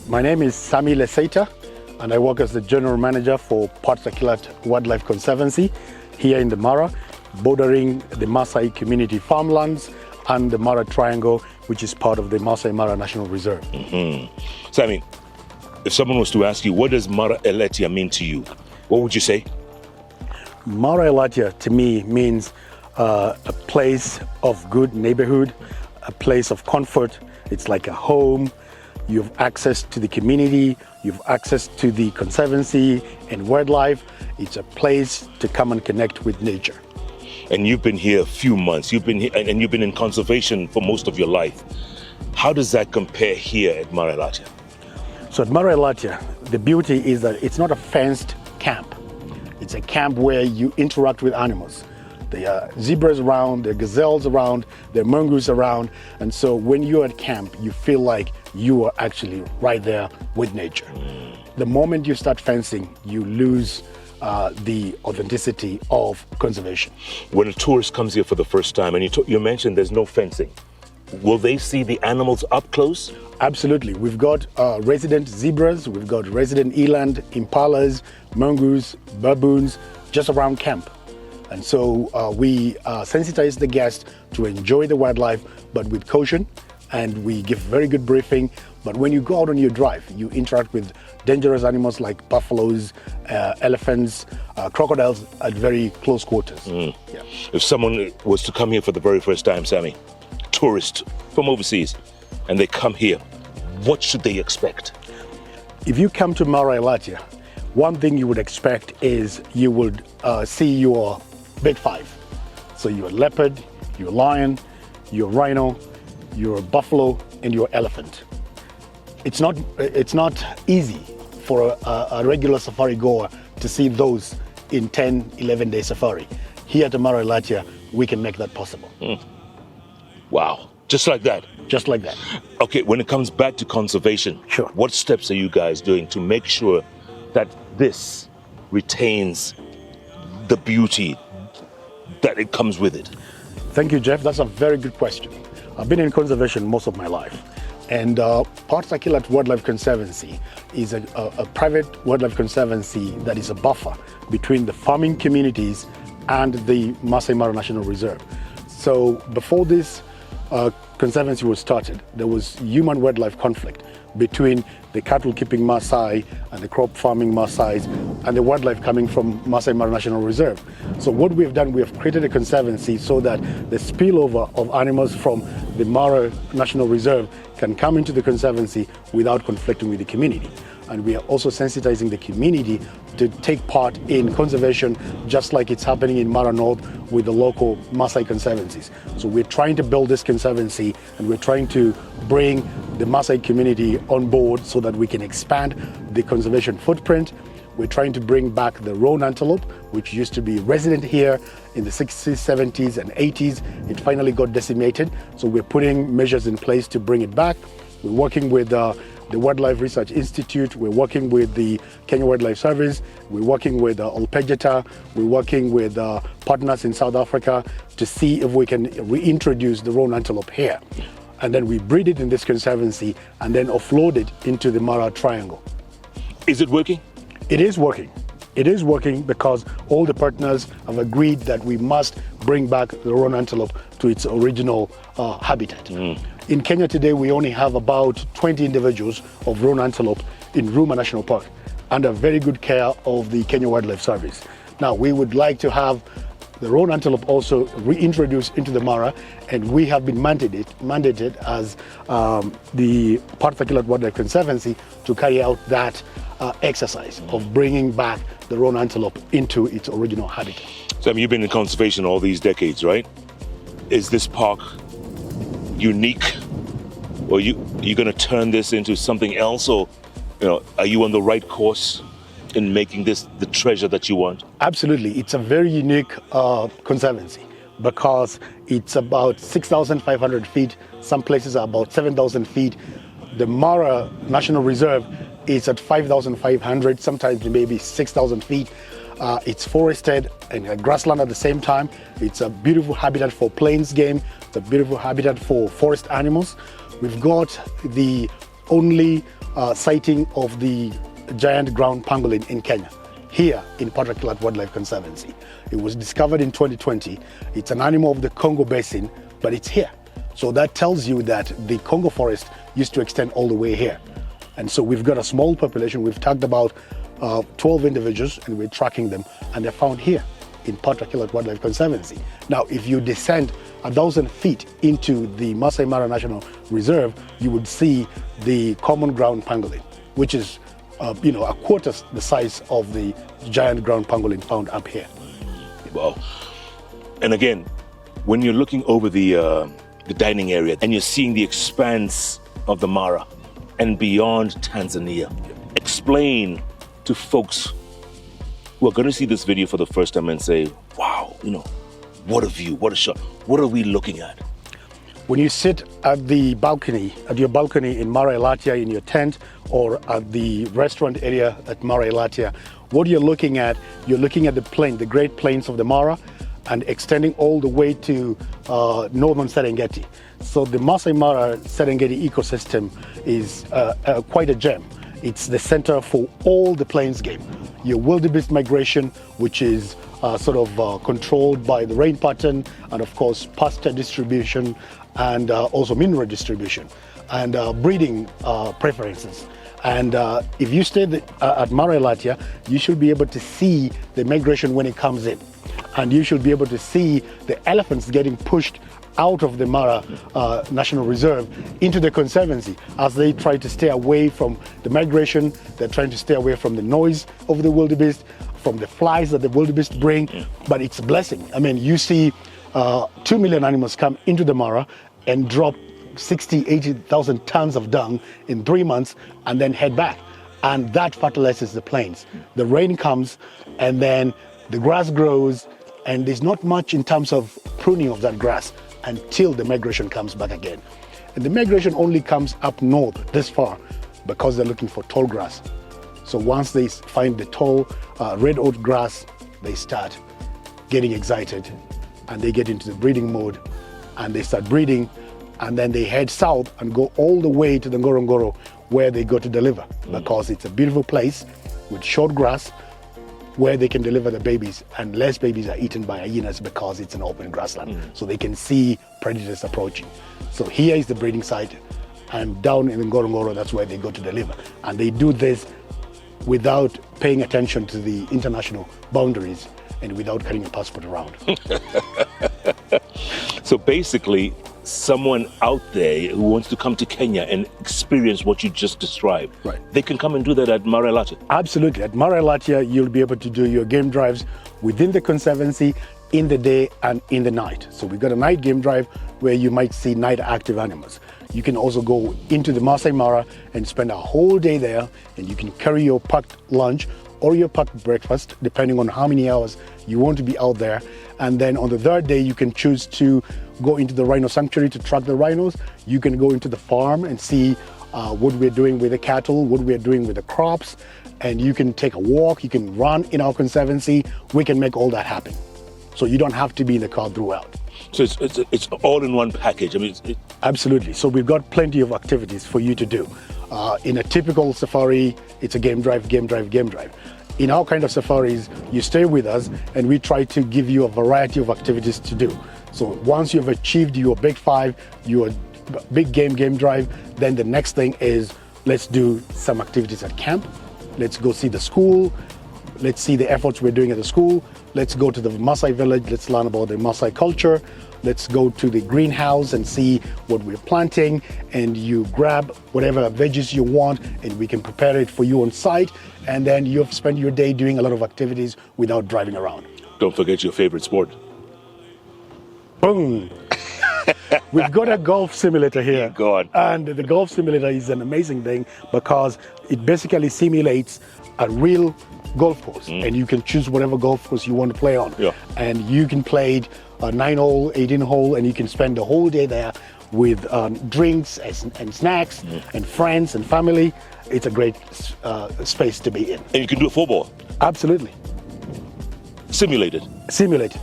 My name is Sammy and I work as the General Manager for Partakilat Wildlife Conservancy here in the Mara, bordering the Maasai community farmlands and the Mara Triangle, which is part of the Maasai Mara National Reserve. Sammy, if someone was to ask you, what does Mara Elatia mean to you? What would you say? Mara Elatia to me means a place of good neighborhood, a place of comfort. It's like a home. You have access to the community, you have access to the conservancy and wildlife. It's a place to come and connect with nature. And you've been here a few months, you've been here, and you've been in conservation for most of your life. How does that compare here at Mara Elatia? So at Mara Elatia, the beauty is that it's not a fenced camp. It's a camp where you interact with animals. There are zebras around, there are gazelles around, there are mongoose around. And so when you're at camp, you feel like you are actually right there with nature. The moment you start fencing, you lose the authenticity of conservation. When a tourist comes here for the first time, and you mentioned there's no fencing, will they see the animals up close? Absolutely. We've got resident zebras, we've got resident eland, impalas, mongoose, baboons, just around camp. And so we sensitize the guests to enjoy the wildlife, but with caution, and we give very good briefing. But when you go out on your drive, you interact with dangerous animals like buffaloes, elephants, crocodiles at very close quarters. Yeah. If someone was to come here for the very first time, Sammy, tourist from overseas, and they come here, what should they expect? If you come to Mara Elatia, one thing you would expect is you would see your big five. So you're leopard, you're lion, you're rhino, you're buffalo, and you're elephant. It's not easy for a regular safari goer to see those in 10, 11-day safari. Here at Mara Elatia, we can make that possible. Wow, just like that? Just like that. Okay, when it comes back to conservation, sure, what steps are you guys doing to make sure that this retains the beauty that it comes with it? Thank you, Jeff. That's a very good question. I've been in conservation most of my life. And Partakilat Wildlife Conservancy is a private wildlife conservancy that is a buffer between the farming communities and the Maasai Mara National Reserve. So before this conservancy was started, there was human-wildlife conflict between the cattle-keeping Maasai and the crop-farming Maasais and the wildlife coming from Maasai Mara National Reserve. So what we have done, we have created a conservancy so that the spillover of animals from the Mara National Reserve can come into the conservancy without conflicting with the community. And we are also sensitizing the community to take part in conservation, just like it's happening in Mara North with the local Maasai conservancies. So we're trying to build this conservancy, and we're trying to bring the Maasai community on board so that we can expand the conservation footprint. We're trying to bring back the roan antelope, which used to be resident here in the 60s, 70s, and 80s. It finally got decimated, so we're putting measures in place to bring it back. We're working with the Wildlife Research Institute, we're working with the Kenya Wildlife Service, we're working with Olpejeta, we're working with partners in South Africa to see if we can reintroduce the roan antelope here. And then we breed it in this conservancy and then offload it into the Mara Triangle. Is it working? It is working. It is working because all the partners have agreed that we must bring back the roan antelope to its original habitat. In Kenya today, we only have about 20 individuals of roan antelope in Ruma National Park under very good care of the Kenya Wildlife Service. Now, we would like to have the roan antelope also reintroduced into the Mara, and we have been mandated as the Partakilat Wildlife Conservancy to carry out that exercise of bringing back the roan antelope into its original habitat. Sam, you've been in conservation all these decades, right? Is this park unique, or you going to turn this into something else, or are you on the right course in making this the treasure that you want? Absolutely. It's a very unique conservancy because it's about 6,500 feet. Some places are about 7,000 feet. The Mara National Reserve is at 5,500, sometimes maybe 6,000 feet. It's forested and grassland at the same time. It's a beautiful habitat for plains game. It's a beautiful habitat for forest animals. We've got the only sighting of the giant ground pangolin in Kenya, here in Partakilat Wildlife Conservancy. It was discovered in 2020. It's an animal of the Congo Basin, but it's here. So that tells you that the Congo forest used to extend all the way here. And so we've got a small population. We've tagged about 12 individuals, and we're tracking them, and they're found here in Partakilat Wildlife Conservancy. Now, if you descend 1,000 feet into the Masai Mara National Reserve, you would see the common ground pangolin, which is a quarter the size of the giant ground pangolin found up here. Wow. And again, when you're looking over the dining area and you're seeing the expanse of the Mara and beyond Tanzania, explain to folks who are going to see this video for the first time and say, wow, what a view, what a shot, what are we looking at? When you sit at the balcony, at your balcony in Mara Elatia in your tent, or at the restaurant area at Mara Elatia, what you're looking at the plain, the Great Plains of the Mara, and extending all the way to northern Serengeti. So the Masai Mara Serengeti ecosystem is quite a gem. It's the center for all the plains game. Your wildebeest migration, which is controlled by the rain pattern, and of course pasture distribution, and also mineral distribution, and breeding preferences. And if you stay at Mara Elatia, you should be able to see the migration when it comes in. And you should be able to see the elephants getting pushed out of the Mara National Reserve into the Conservancy as they try to stay away from the migration. They're trying to stay away from the noise of the wildebeest, from the flies that the wildebeest bring. But it's a blessing. I mean, you see 2 million animals come into the Mara and drop 60, 80,000 tons of dung in 3 months and then head back. And that fertilizes the plains. The rain comes and then the grass grows, and there's not much in terms of pruning of that grass until the migration comes back again. And the migration only comes up north this far because they're looking for tall grass. So once they find the tall red oat grass, they start getting excited and they get into the breeding mode and they start breeding, and then they head south and go all the way to the Ngorongoro where they go to deliver, because it's a beautiful place with short grass where they can deliver the babies, and less babies are eaten by hyenas because it's an open grassland. So they can see predators approaching. So here is the breeding site, and down in the Ngorongoro, that's where they go to deliver. And they do this without paying attention to the international boundaries and without carrying a passport around. So basically, someone out there who wants to come to Kenya and experience what you just described, right, they can come and do that at Mara Elatia? Absolutely. At Mara Elatia, you'll be able to do your game drives within the Conservancy in the day and in the night. So we've got a night game drive where you might see night active animals. You can also go into the Masai Mara and spend a whole day there, and you can carry your packed lunch or your packed breakfast, depending on how many hours you want to be out there. And then on the third day, you can choose to go into the rhino sanctuary to track the rhinos. You can go into the farm and see what we're doing with the cattle, what we're doing with the crops, and you can take a walk, you can run in our Conservancy. We can make all that happen. So you don't have to be in the car throughout. So it's all in one package. I mean, Absolutely. So we've got plenty of activities for you to do. In a typical safari, it's a game drive, game drive, game drive. In our kind of safaris, you stay with us and we try to give you a variety of activities to do. So once you've achieved your big five, your big game drive, then the next thing is, let's do some activities at camp. Let's go see the school. Let's see the efforts we're doing at the school. Let's go to the Maasai village. Let's learn about the Maasai culture. Let's go to the greenhouse and see what we're planting, and you grab whatever veggies you want and we can prepare it for you on site, and then you've spent your day doing a lot of activities without driving around. Don't forget your favorite sport. Boom! We've got a golf simulator here. Go on. And the golf simulator is an amazing thing because it basically simulates a real golf course, and you can choose whatever golf course you want to play on. Yeah. And you can play it 9-hole, 18-hole, and you can spend the whole day there with drinks and snacks and friends and family. It's a great space to be in. And you can do a football. Absolutely. Simulated. Simulated.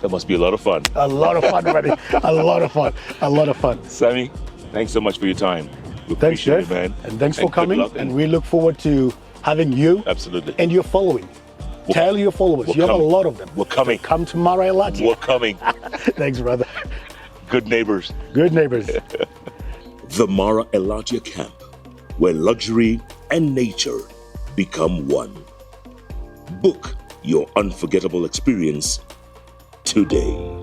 That must be a lot of fun. A lot of fun, buddy. A lot of fun. A lot of fun. Sammy, thanks so much for your time. We Thanks, appreciate Jeff. it, man. And thanks for good coming. luck, And we look forward to having you Absolutely. and your following. Tell your followers, you have coming. a lot of them. We're coming. Come to Mara Elatia. We're coming. Thanks, brother. Good neighbors. Good neighbors. The Mara Elatia Camp, where luxury and nature become one. Book your unforgettable experience today.